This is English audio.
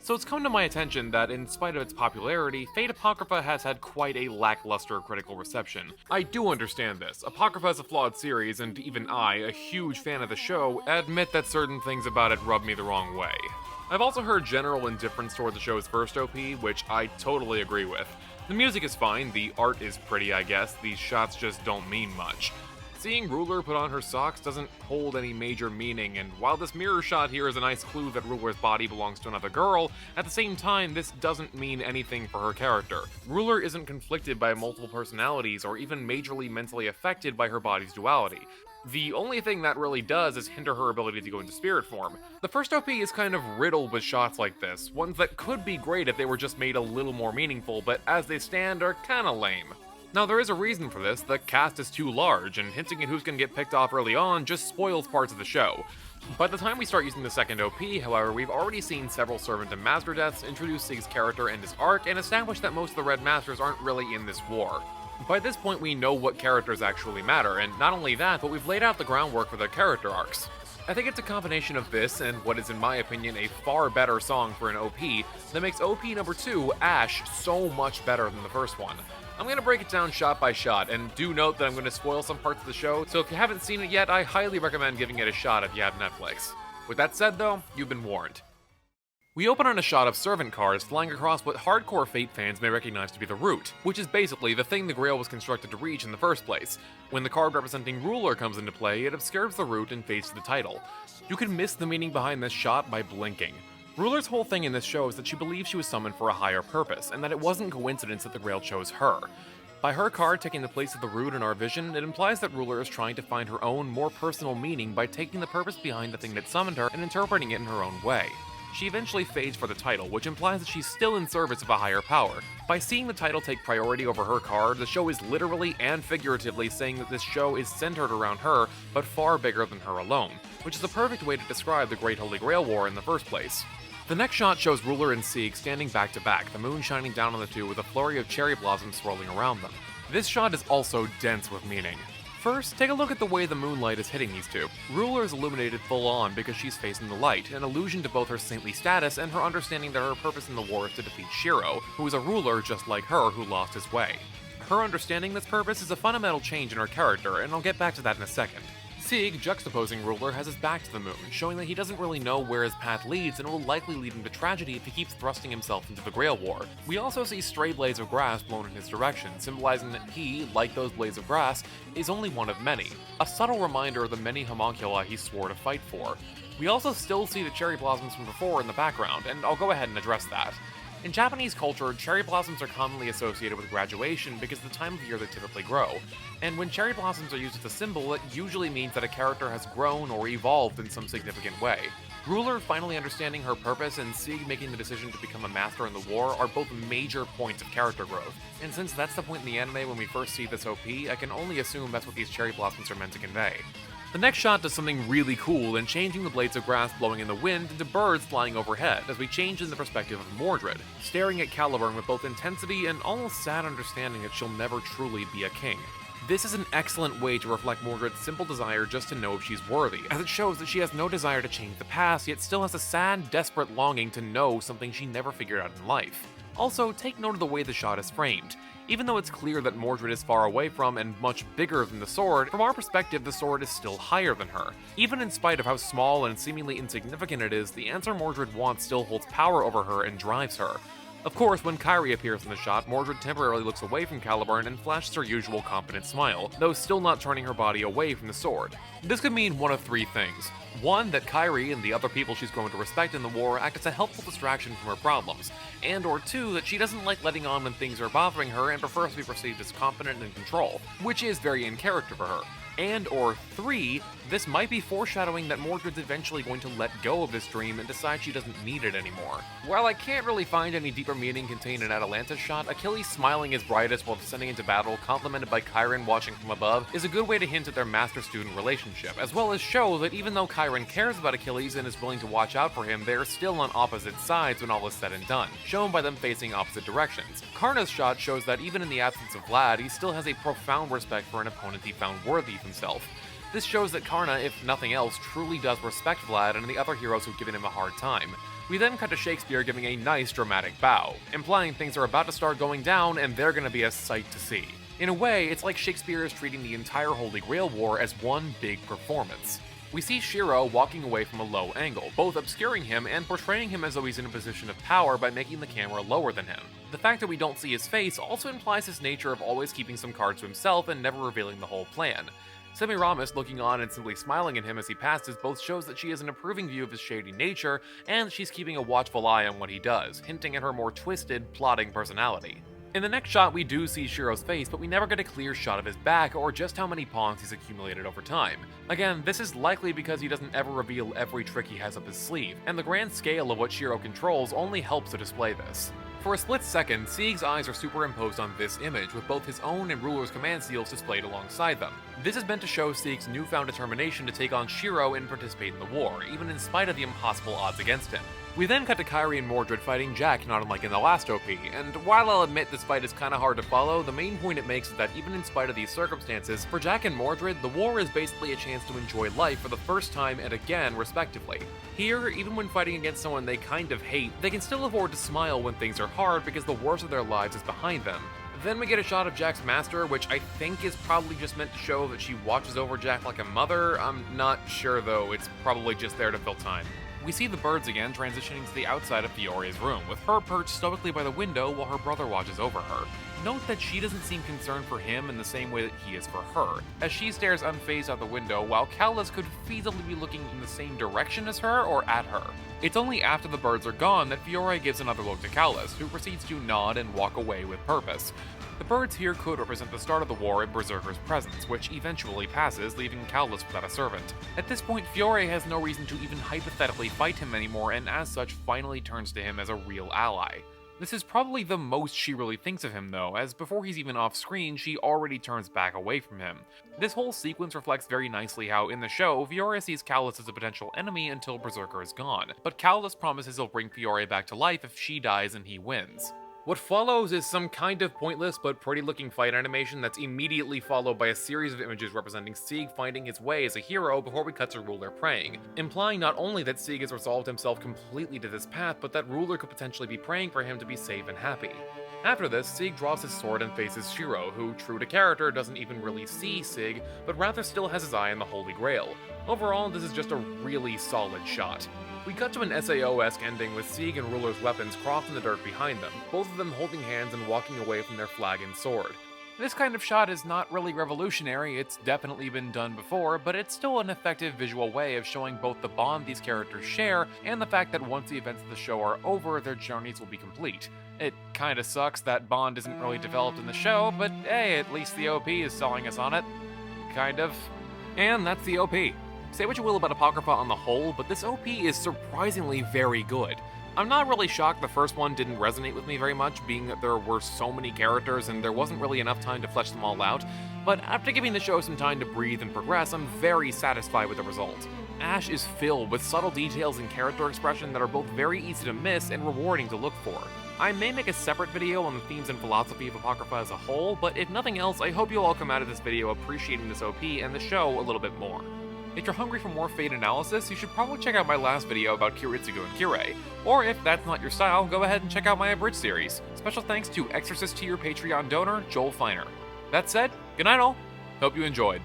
So it's come to my attention that in spite of its popularity, Fate Apocrypha has had quite a lackluster critical reception. I do understand this. Apocrypha is a flawed series, and even I, a huge fan of the show, admit that certain things about it rub me the wrong way. I've also heard general indifference toward the show's first OP, which I totally agree with. The music is fine, the art is pretty I guess, these shots just don't mean much. Seeing Ruler put on her socks doesn't hold any major meaning, and while this mirror shot here is a nice clue that Ruler's body belongs to another girl, at the same time this doesn't mean anything for her character. Ruler isn't conflicted by multiple personalities or even majorly mentally affected by her body's duality. The only thing that really does is hinder her ability to go into spirit form. The first OP is kind of riddled with shots like this, ones that could be great if they were just made a little more meaningful, but as they stand are kinda lame. Now there is a reason for this, the cast is too large, and hinting at who's gonna get picked off early on just spoils parts of the show. By the time we start using the second OP, however, we've already seen several Servant and Master deaths, introduced Sig's character and his arc, and established that most of the Red Masters aren't really in this war. By this point we know what characters actually matter, and not only that, but we've laid out the groundwork for their character arcs. I think it's a combination of this and what is in my opinion a far better song for an OP that makes OP number 2, Ash, so much better than the first one. I'm going to break it down shot by shot, and do note that I'm going to spoil some parts of the show, so if you haven't seen it yet, I highly recommend giving it a shot if you have Netflix. With that said though, you've been warned. We open on a shot of servant cars flying across what hardcore Fate fans may recognize to be the Root, which is basically the thing the Grail was constructed to reach in the first place. When the card representing Ruler comes into play, it obscures the Root and fades to the title. You can miss the meaning behind this shot by blinking. Ruler's whole thing in this show is that she believes she was summoned for a higher purpose, and that it wasn't coincidence that the Grail chose her. By her card taking the place of the Root in our vision, it implies that Ruler is trying to find her own, more personal meaning by taking the purpose behind the thing that summoned her and interpreting it in her own way. She eventually fades for the title, which implies that she's still in service of a higher power. By seeing the title take priority over her card, the show is literally and figuratively saying that this show is centered around her, but far bigger than her alone, which is the perfect way to describe the Great Holy Grail War in the first place. The next shot shows Ruler and Sig standing back to back, the moon shining down on the two with a flurry of cherry blossoms swirling around them. This shot is also dense with meaning. First, take a look at the way the moonlight is hitting these two. Ruler is illuminated full on because she's facing the light, an allusion to both her saintly status and her understanding that her purpose in the war is to defeat Shiro, who is a ruler just like her who lost his way. Her understanding this purpose is a fundamental change in her character, and I'll get back to that in a second. Sig, juxtaposing Ruler, has his back to the moon, showing that he doesn't really know where his path leads and will likely lead him to tragedy if he keeps thrusting himself into the Grail War. We also see stray blades of grass blown in his direction, symbolizing that he, like those blades of grass, is only one of many, a subtle reminder of the many homunculi he swore to fight for. We also still see the cherry blossoms from before in the background, and I'll go ahead and address that. In Japanese culture, cherry blossoms are commonly associated with graduation because of the time of year they typically grow, and when cherry blossoms are used as a symbol, it usually means that a character has grown or evolved in some significant way. Ruler finally understanding her purpose and Sig making the decision to become a master in the war are both major points of character growth, and since that's the point in the anime when we first see this OP, I can only assume that's what these cherry blossoms are meant to convey. The next shot does something really cool in changing the blades of grass blowing in the wind into birds flying overhead as we change in the perspective of Mordred, staring at Caliburn with both intensity and almost sad understanding that she'll never truly be a king. This is an excellent way to reflect Mordred's simple desire just to know if she's worthy, as it shows that she has no desire to change the past, yet still has a sad, desperate longing to know something she never figured out in life. Also, take note of the way the shot is framed. Even though it's clear that Mordred is far away from and much bigger than the sword, from our perspective the sword is still higher than her. Even in spite of how small and seemingly insignificant it is, the answer Mordred wants still holds power over her and drives her. Of course, when Kairi appears in the shot, Mordred temporarily looks away from Caliburn and flashes her usual confident smile, though still not turning her body away from the sword. This could mean one of three things. One, that Kairi and the other people she's grown to respect in the war act as a helpful distraction from her problems, and or two, that she doesn't like letting on when things are bothering her and prefers to be perceived as confident and in control, which is very in character for her. And or three, this might be foreshadowing that Mordred's eventually going to let go of this dream and decide she doesn't need it anymore. While I can't really find any deeper meaning contained in Atalanta's shot, Achilles smiling his brightest while descending into battle, complimented by Chiron watching from above, is a good way to hint at their master-student relationship, as well as show that even though Chiron cares about Achilles and is willing to watch out for him, they are still on opposite sides when all is said and done, shown by them facing opposite directions. Karna's shot shows that even in the absence of Vlad, he still has a profound respect for an opponent he found worthy of himself. This shows that Karna, if nothing else, truly does respect Vlad and the other heroes who've given him a hard time. We then cut to Shakespeare giving a nice dramatic bow, implying things are about to start going down and they're gonna be a sight to see. In a way, it's like Shakespeare is treating the entire Holy Grail War as one big performance. We see Shiro walking away from a low angle, both obscuring him and portraying him as though he's in a position of power by making the camera lower than him. The fact that we don't see his face also implies his nature of always keeping some cards to himself and never revealing the whole plan. Semiramis looking on and simply smiling at him as he passes both shows that she has an approving view of his shady nature, and she's keeping a watchful eye on what he does, hinting at her more twisted, plotting personality. In the next shot we do see Shiro's face, but we never get a clear shot of his back or just how many pawns he's accumulated over time. Again, this is likely because he doesn't ever reveal every trick he has up his sleeve, and the grand scale of what Shiro controls only helps to display this. For a split second, Sieg's eyes are superimposed on this image, with both his own and Ruler's command seals displayed alongside them. This is meant to show Sieg's newfound determination to take on Shiro and participate in the war, even in spite of the impossible odds against him. We then cut to Kairi and Mordred fighting Jack, not unlike in the last OP, and while I'll admit this fight is kinda hard to follow, the main point it makes is that even in spite of these circumstances, for Jack and Mordred, the war is basically a chance to enjoy life for the first time and again, respectively. Here, even when fighting against someone they kind of hate, they can still afford to smile when things are hard because the worst of their lives is behind them. Then we get a shot of Jack's master, which I think is probably just meant to show that she watches over Jack like a mother. I'm not sure though, it's probably just there to fill time. We see the birds again transitioning to the outside of Fiore's room, with her perched stoically by the window while her brother watches over her. Note that she doesn't seem concerned for him in the same way that he is for her, as she stares unfazed out the window while Calus could feasibly be looking in the same direction as her or at her. It's only after the birds are gone that Fiore gives another look to Calus, who proceeds to nod and walk away with purpose. The birds here could represent the start of the war in Berserker's presence, which eventually passes, leaving Calus without a servant. At this point, Fiore has no reason to even hypothetically fight him anymore, and as such finally turns to him as a real ally. This is probably the most she really thinks of him though, as before he's even off screen, she already turns back away from him. This whole sequence reflects very nicely how, in the show, Fiore sees Calus as a potential enemy until Berserker is gone, but Calus promises he'll bring Fiore back to life if she dies and he wins. What follows is some kind of pointless but pretty looking fight animation that's immediately followed by a series of images representing Sieg finding his way as a hero before we cut to Ruler praying, implying not only that Sieg has resolved himself completely to this path, but that Ruler could potentially be praying for him to be safe and happy. After this, Sieg draws his sword and faces Shiro, who, true to character, doesn't even really see Sieg, but rather still has his eye on the Holy Grail. Overall, this is just a really solid shot. We cut to an SAO-esque ending with Sieg and Ruler's weapons crossed in the dirt behind them, both of them holding hands and walking away from their flag and sword. This kind of shot is not really revolutionary, it's definitely been done before, but it's still an effective visual way of showing both the bond these characters share and the fact that once the events of the show are over, their journeys will be complete. It kinda sucks that bond isn't really developed in the show, but hey, at least the OP is selling us on it. Kind of. And that's the OP. Say what you will about Apocrypha on the whole, but this OP is surprisingly very good. I'm not really shocked the first one didn't resonate with me very much, being that there were so many characters and there wasn't really enough time to flesh them all out, but after giving the show some time to breathe and progress, I'm very satisfied with the result. Ash is filled with subtle details and character expression that are both very easy to miss and rewarding to look for. I may make a separate video on the themes and philosophy of Apocrypha as a whole, but if nothing else, I hope you'll all come out of this video appreciating this OP and the show a little bit more. If you're hungry for more Fate analysis, you should probably check out my last video about Kiritsugu and Kirei, or if that's not your style, go ahead and check out my Abridged series. Special thanks to Exorcist-tier Patreon donor, Joel Feiner. That said, good night all, hope you enjoyed.